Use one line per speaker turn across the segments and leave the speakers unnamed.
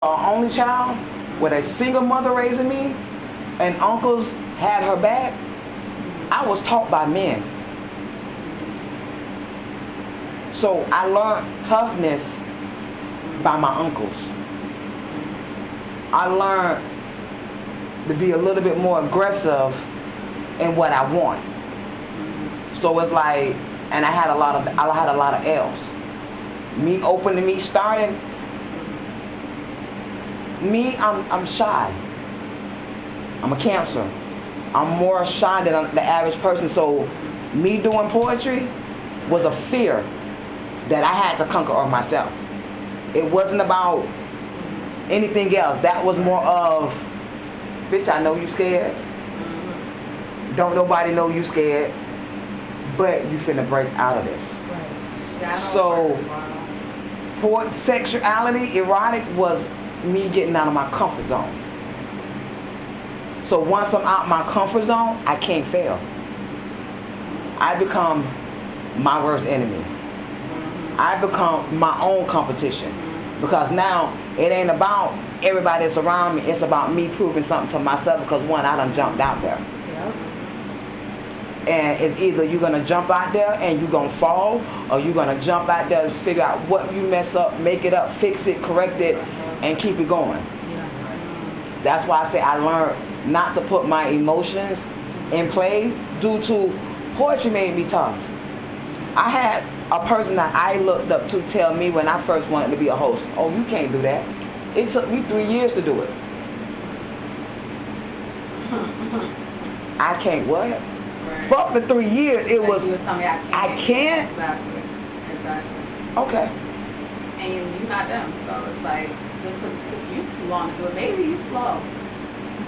only child with a single mother raising me, and uncles had her back. I was taught by men. So I learned toughness by my uncles. I learned to be a little bit more aggressive in what I want. So it's like, and I had a lot of L's. Me starting, I'm shy. I'm a Cancer. I'm more shy than the average person. So me doing poetry was a fear that I had to conquer of myself. It wasn't about anything else. That was more of, bitch, I know you scared. Don't nobody know you scared. But you finna break out of this. So, sexuality, erotic was me getting out of my comfort zone. So once I'm out my comfort zone, I can't fail. I become my worst enemy. I become my own competition. Because now it ain't about everybody that's around me. It's about me proving something to myself. Because one, I done jumped out there. And it's either you're going to jump out there and you're going to fall, or you're going to jump out there and figure out what you mess up, make it up, fix it, correct it, and keep it going. That's why I say I learned not to put my emotions in play due to poetry made me tough. I had a person that I looked up to tell me when I first wanted to be a host, oh, you can't do that. It took me 3 years to do it. I can't what? Right. Fuck the 3 years. It was, I can't.
Exactly.
Okay.
And you're not them. So it's like, just because it took you too long to do it, maybe you slow.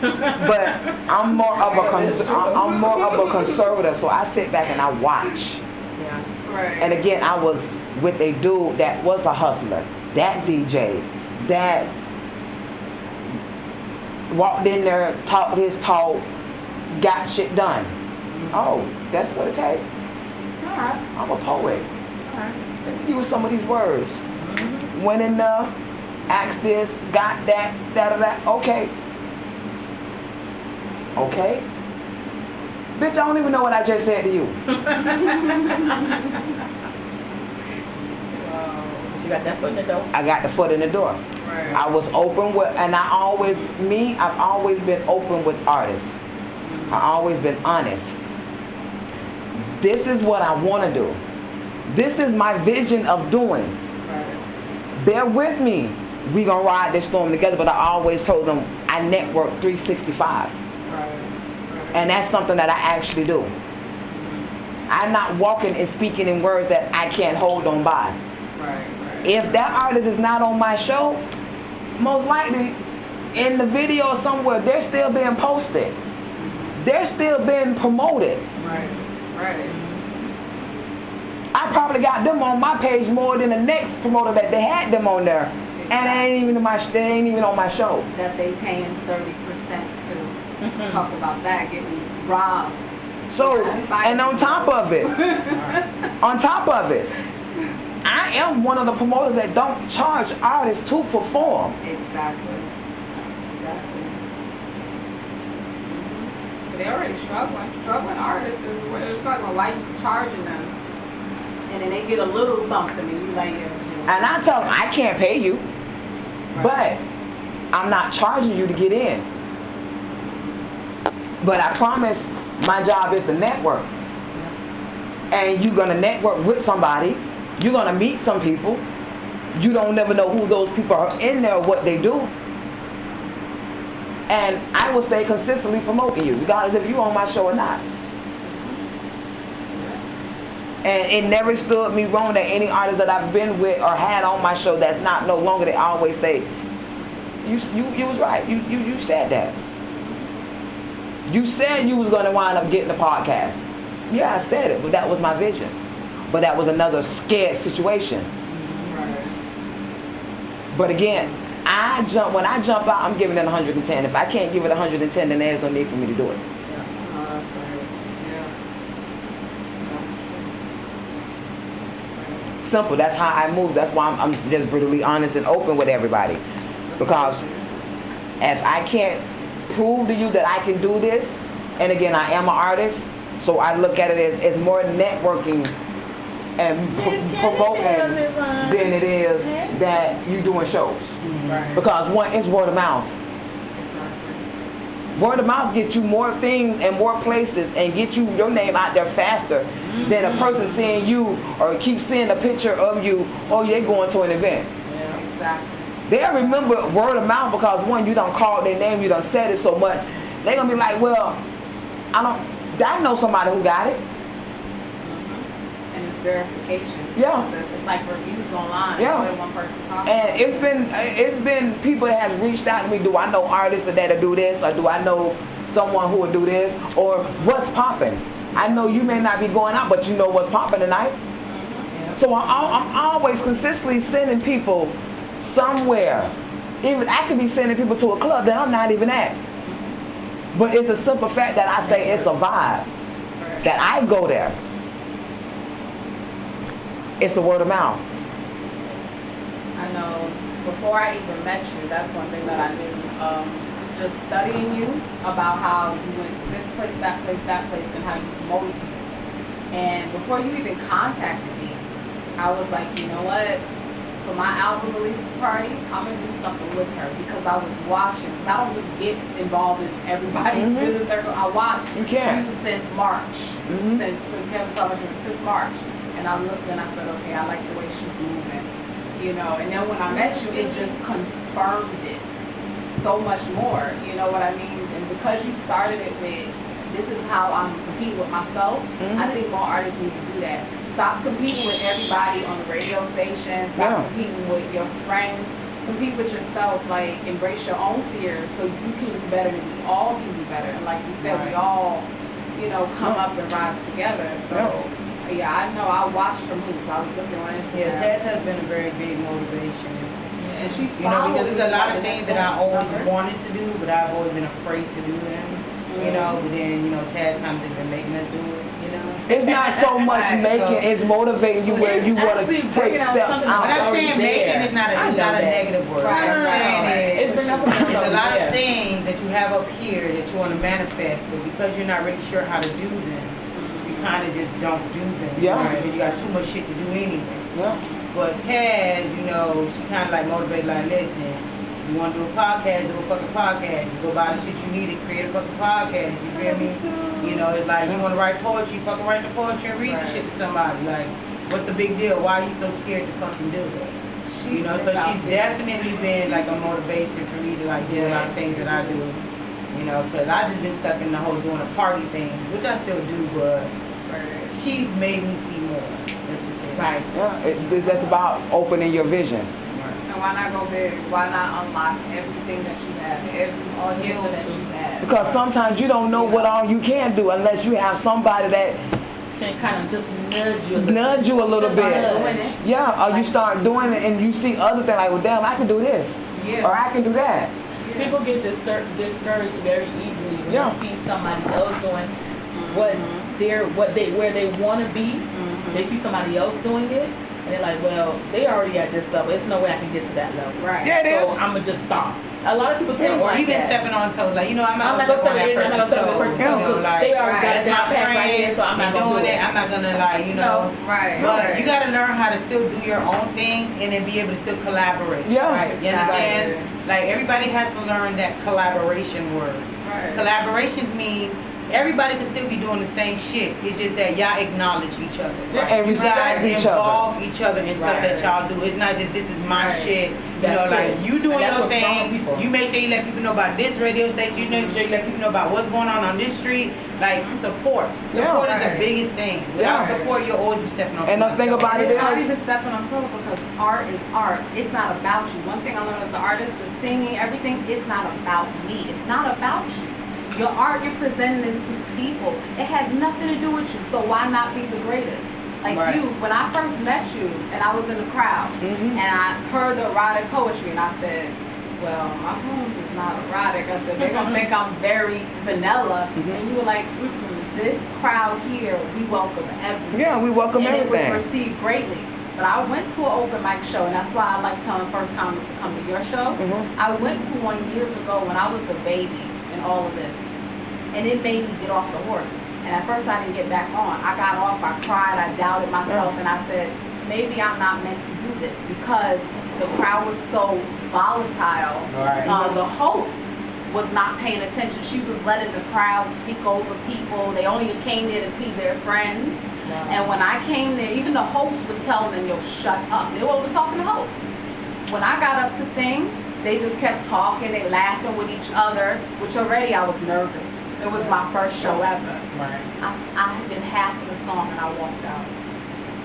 But I'm more of a conservative, so I sit back and I watch.
Yeah. Right.
And again, I was with a dude that was a hustler, that DJ, that walked in there, talked his talk, got shit done. Oh, that's what it takes.
All right.
I'm a poet.
All right.
Let me use some of these words. Went in there, asked this, got that, that. Okay. Okay. Bitch, I don't even know what I just said to you.
You got that foot in the door?
I got the foot in the door.
Right.
I was open with, and I've always been open with artists. I've always been honest. This is what I want to do. This is my vision of doing.
Right.
Bear with me. We gonna ride this storm together, but I always told them I network 365. And that's something that I actually do. I'm not walking and speaking in words that I can't hold on by.
Right.
If that artist is not on my show, most likely in the video somewhere, they're still being posted. They're still being promoted.
Right.
I probably got them on my page more than the next promoter that they had them on there. Exactly. And they ain't even on my show.
That they paying 30% to talk about that, getting robbed.
So, and on top of it, I am one of the promoters that don't charge artists to perform.
Exactly. They're already struggling. Struggling artists is where they're struggling. Why you charging them? And then they get a little something and you like,
And I tell them, I can't pay you, but I'm not charging you to get in. But I promise my job is to network. And you're going to network with somebody. You're going to meet some people. You don't never know who those people are in there or what they do. And I will stay consistently promoting you, regardless if you're on my show or not. And it never stood me wrong that any artist that I've been with or had on my show that's not no longer, they always say, you was right. You said that. You said you was going to wind up getting a podcast. Yeah, I said it, but that was my vision. But that was another scared situation.
Right.
But again, when I jump out, I'm giving it 110. If I can't give it 110, then there's no need for me to do it. Simple. That's how I move. That's why I'm just brutally honest and open with everybody. Because if I can't prove to you that I can do this, and again, I am an artist, so I look at it as more networking and promoting than it is that you doing shows.
Right.
Because one, it's word of mouth. Word of mouth gets you more things and more places and get you your name out there faster than a person seeing you or keep seeing a picture of you or you're going to an event.
Yeah, exactly.
They'll remember word of mouth because one, you done called their name, you done said it so much. They're gonna be like, well, I know somebody who got it.
And it's verification.
Yeah.
It's like reviews online.
Yeah.
What one person talks
And it's been people that have reached out to me. Do I know artists that'll do this, or do I know someone who will do this, or what's popping? I know you may not be going out, but you know what's popping tonight. So I'm always consistently sending people somewhere. Even I could be sending people to a club that I'm not even at. But it's a simple fact that I say it's a vibe. That I go there. It's a word of mouth.
I know before I even met you, that's one thing that I knew. Just studying you about how you went to this place, that place, and how you promoted people. And before you even contacted me, I was like, you know what? For my album release party, I'm gonna do something with her because I was watching. I don't just get involved in everybody's business circle. I watched you since March, since March, and I looked and I said, okay, I like the way she's moving, you know. And then when I met you, it just confirmed it so much more. You know what I mean? And because you started it with, this is how I'm competing with myself. I think more artists need to do that. Stop competing with everybody on the radio station. Stop competing with your friends. Compete with yourself. Like, embrace your own fears so you can do better and we all can do better. And like you said, we all, you know, come up and rise together. So, yeah, I know. I watched her moves. I was looking on Instagram.
Yeah, Taz has been a very big motivation.
And she
because there's a lot of things that I always wanted to do, but I've always been afraid to do them. You know, but then, you know, Taz comes in and making us do it, you know.
It's not so much making, it's motivating you where you want to take steps out.
But I'm saying making is not a negative word.
Right.
What I'm saying is,
There's
a lot of things that you have up here that you want to manifest, but because you're not really sure how to do them, you kind of just don't do them.
Yeah.
Right? You got too much shit to do anyway.
Yeah.
But Taz, you know, she kind of like motivated, like, listen, you want to do a podcast, do a fucking podcast. You go buy the shit you need to create a fucking podcast. You feel me? You know, it's like you want to write poetry, fucking write the poetry and read the shit to somebody. Like, what's the big deal? Why are you so scared to fucking do it? You know, so she's definitely been like a motivation for me to like do a lot of things that I do. You know, because I just been stuck in the whole doing a party thing, which I still do, but she's made me see more. Let's just say that.
Yeah, that's about opening your vision.
And why not go big? Why not unlock everything that you have, every skill that you have?
Because sometimes you don't know what all you can do unless you have somebody that
can kind of just
nudge you a little bit. Yeah, or you start doing it and you see other things like, well, damn, I can do this, or I can do that.
People get discouraged very easily when they see somebody else doing where they want to be. They see somebody else doing it. And they're like, well, they already at this level. There's no way I can get to that level.
Right.
Yeah, it is.
So I'm going to just stop. A lot of people think
Or
like
even
that.
stepping on toes. Like, you know, I'm not
I'm
going
not
to step on that person's toes.
You know, like, they already got
that's my
down pat right
friend,
here, so I'm not going to do it.
I'm not going to, like, you know. But you got to learn how to still do your own thing and then be able to still collaborate.
Yeah.
Right.
You understand? Like, everybody has to learn that collaboration word.
Right.
Collaborations mean everybody can still be doing the same shit. It's just that y'all acknowledge each other.
Yeah, and
you guys
respect each
involve
other.
each other in stuff that y'all do. It's not just this is my shit. You know, like you doing your thing. You make sure you let people know about this radio station. You make sure you let people know about what's going on this street. Like support. Support is the biggest thing. Without support, you'll always be stepping on.
And the thing about it
it's not
is,
even stepping on toes because art is art. It's not about you. One thing I learned as an artist, the singing, everything, it's not about me. It's not about you. Your art you're presenting it to people. It has nothing to do with you. So why not be the greatest? Like you, when I first met you and I was in the crowd and I heard the erotic poetry and I said, well, my poems is not erotic. I said, they're going to think I'm very vanilla. And you were like, this crowd here, we welcome everything.
yeah, we welcome
and
everything.
it was received greatly. But I went to an open mic show, and that's why I like telling first timers to come to your show. I went to one years ago when I was a baby in all of this, and it made me get off the horse. And at first I didn't get back on. I got off, I cried, I doubted myself, and I said, maybe I'm not meant to do this because the crowd was so volatile.
Right.
The host was not paying attention. She was letting the crowd speak over people. They only came there to see their friends. And when I came there, even the host was telling them, yo, shut up. They were over talking to the host. When I got up to sing, they just kept talking, they laughing with each other, which already I was nervous. It was my first show ever.
Right.
I did half of the song and I walked out.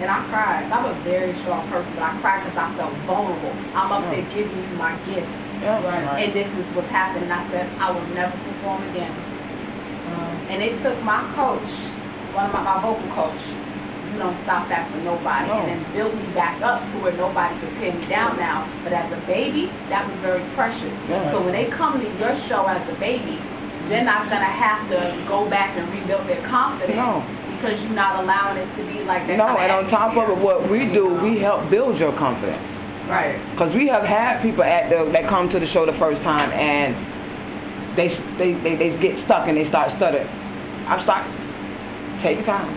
And I cried. I'm a very strong person, but I cried because I felt vulnerable. I'm up there giving you my gift.
Right.
And this is what's happening. I said, I will never perform again. And it took my coach, one of my vocal coach, you don't stop that for nobody, and then built me back up to where nobody could tear me down now. But as a baby, that was very precious. So when they come to your show as a baby, they're not gonna have to go back and rebuild their confidence because you're not allowing it to be like that.
No, and on top of it, what we do, we help build your confidence.
Right.
Because we have had people that come to the show the first time and they get stuck and they start stuttering. I'm sorry. Take your time.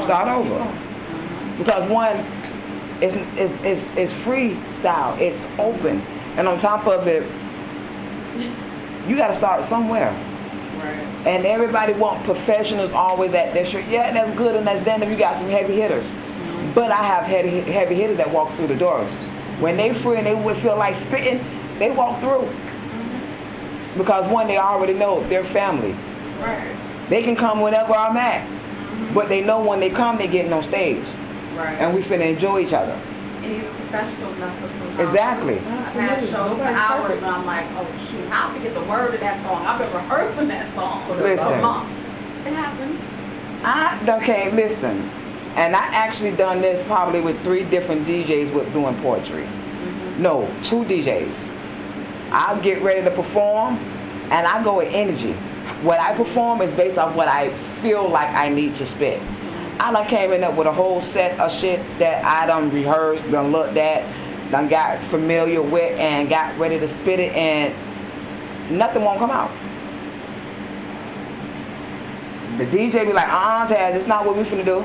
Start over. Because one, it's freestyle. It's open. And on top of it, you got to start somewhere.
Right.
And everybody want professionals always at their show. Yeah, that's good and that's then if you got some heavy hitters. But I have heavy hitters that walk through the door. When they free and they would feel like spitting, they walk through. Because one, they already know their family.
Right.
They can come whenever I'm at. But they know when they come, they getting on stage.
Right.
And we finna enjoy each other.
And even professionals mess up sometimes.
Exactly.
I've had shows for hours and I'm like, oh shoot, how to get the word of that song? I've been rehearsing that song for months. It happens.
Okay, listen. And I actually done this probably with 3 different DJs with doing poetry. No, 2 DJs. I'll get ready to perform and I go with energy. What I perform is based off what I feel like I need to spit. I done came in up with a whole set of shit that I done rehearsed, done looked at, done got familiar with and got ready to spit it and nothing won't come out. The DJ be like, Taz, it's not what we finna do.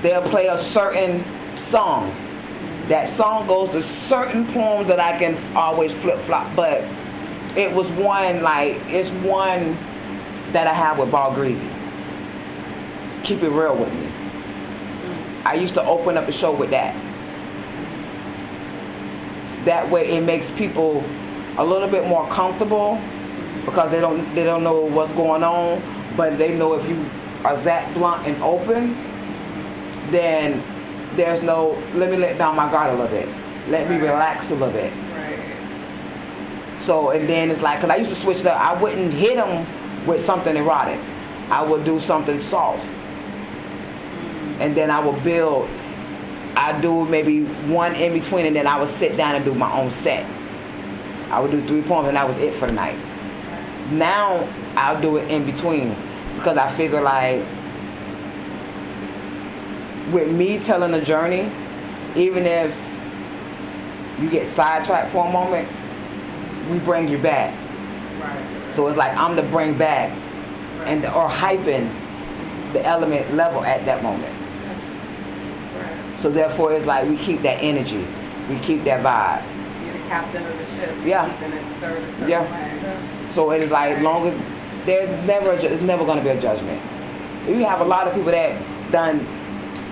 They'll play a certain song. That song goes to certain poems that I can always flip-flop, but it was it's one that I have with Ball Greasy. Keep it real with me. I used to open up the show with that. That way it makes people a little bit more comfortable because they don't know what's going on, but they know if you are that blunt and open, then there's no, let me let down my guard a little bit. Let me relax a little bit. So, and then it's like, because I used to switch it up. I wouldn't hit them with something erotic. I would do something soft. And then I would build. I do maybe one in between, and then I would sit down and do my own set. I would do 3 poems, and that was it for the night. Now, I'll do it in between, because I figure like, with me telling a journey, even if you get sidetracked for a moment, we bring you back. So it's like I'm the bring back and or hyping the element level at that moment. So therefore it's like we keep that energy, we keep that vibe.
You're the captain of the ship.
Yeah.
Keeping it stirred a certain way.
So it is like long as it's never going to be a judgment. You have a lot of people that done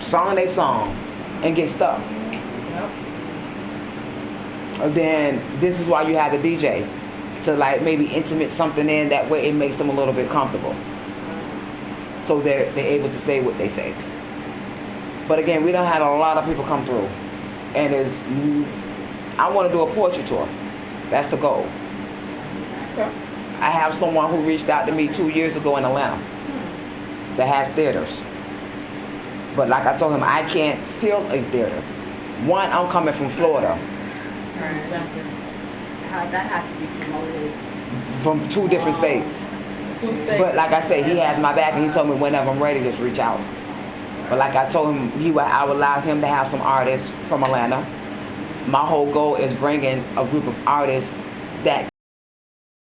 song they song and get stuck. Then this is why you have the DJ to like maybe intimate something in that way. It makes them a little bit comfortable, so they're able to say what they say. But again, we don't have a lot of people come through, and I want to do a poetry tour. That's the goal. I have someone who reached out to me 2 years ago in Atlanta that has theaters, but like I told him, I can't fill a theater. One, I'm coming from Florida.
That has to be promoted.
From 2 different states. But like I said, he has my back and he told me whenever I'm ready, just reach out. But like I told him, I would allow him to have some artists from Atlanta. My whole goal is bringing a group of artists that